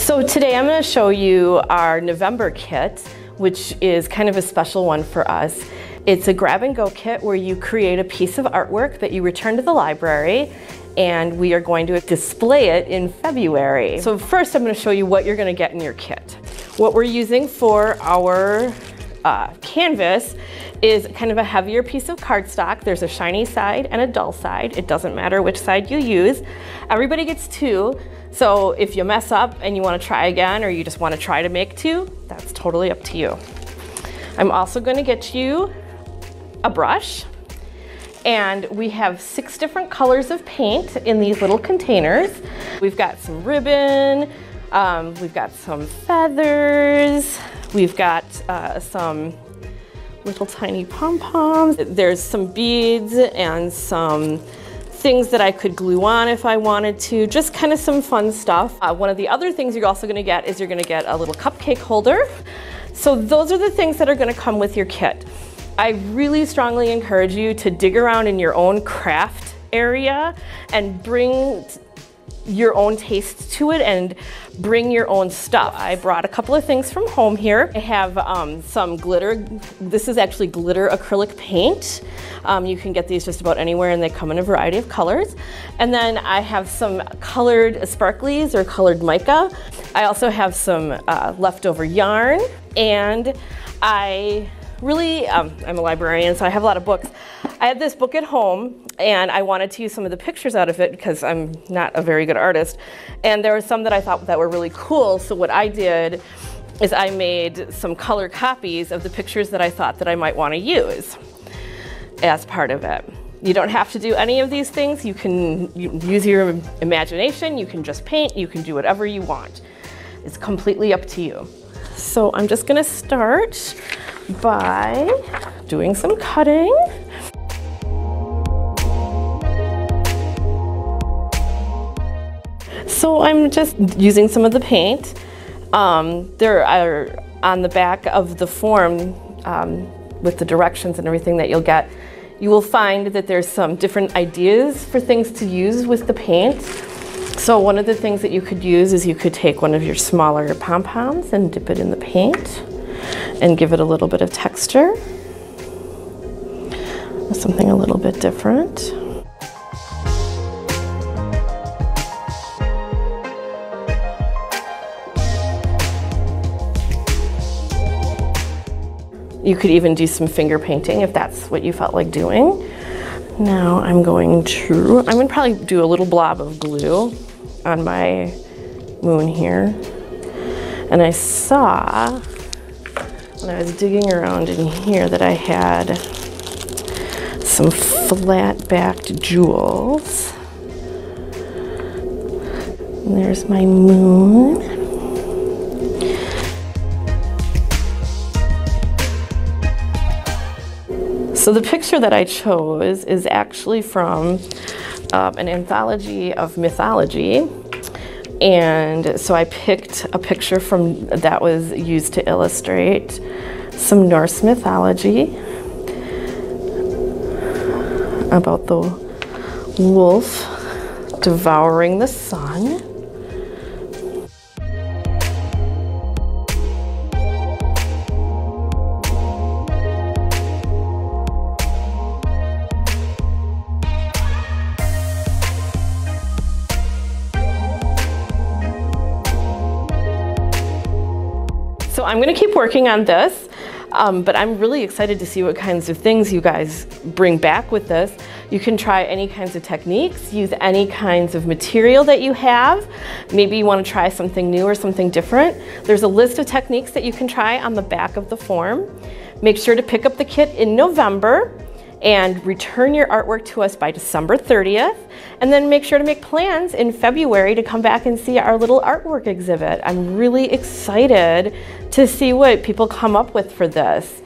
So today I'm going to show you our November kit, which is kind of a special one for us. It's a grab and go kit where you create a piece of artwork that you return to the library, and we are going to display it in February. So first I'm going to show you what you're going to get in your kit. What we're using for our canvas is kind of a heavier piece of cardstock. There's a shiny side and a dull side. It doesn't matter which side you use. Everybody gets two. So if you mess up and you want to try again, or you just want to try to make two, that's totally up to you. I'm also going to get you a brush, and we have 6 different colors of paint in these little containers. We've got some ribbon, we've got some feathers, we've got some little tiny pom-poms. There's some beads and some things that I could glue on if I wanted to, just kind of some fun stuff. One of the other things you're also gonna get is you're gonna get a little cupcake holder. So those are the things that are gonna come with your kit. I really strongly encourage you to dig around in your own craft area and bring your own taste to it and bring your own stuff. I brought a couple of things from home here. I have some glitter. This is actually glitter acrylic paint. You can get these just about anywhere, and they come in a variety of colors. And then I have some colored sparklies or colored mica. I also have some leftover yarn, and I'm a librarian, so I have a lot of books. I had this book at home, and I wanted to use some of the pictures out of it because I'm not a very good artist. And there were some that I thought that were really cool, so what I did is I made some color copies of the pictures that I thought that I might want to use as part of it. You don't have to do any of these things. You can use your imagination, you can just paint, you can do whatever you want. It's completely up to you. So I'm just gonna start by doing some cutting. So I'm just using some of the paint. There are, on the back of the form, with the directions and everything that you'll get, you will find that there's some different ideas for things to use with the paint. So one of the things that you could use is you could take one of your smaller pom-poms and dip it in the paint and give it a little bit of texture. Something a little bit different. You could even do some finger painting if that's what you felt like doing. Now I'm gonna probably do a little blob of glue on my moon here. And I saw, when I was digging around in here, that I had some flat-backed jewels. And there's my moon. So the picture that I chose is actually from an anthology of mythology. And so I picked a picture that was used to illustrate some Norse mythology about the wolf devouring the sun. So I'm going to keep working on this, but I'm really excited to see what kinds of things you guys bring back with this. You can try any kinds of techniques, use any kinds of material that you have. Maybe you want to try something new or something different. There's a list of techniques that you can try on the back of the form. Make sure to pick up the kit in November and return your artwork to us by December 30th. And then make sure to make plans in February to come back and see our little artwork exhibit. I'm really excited to see what people come up with for this.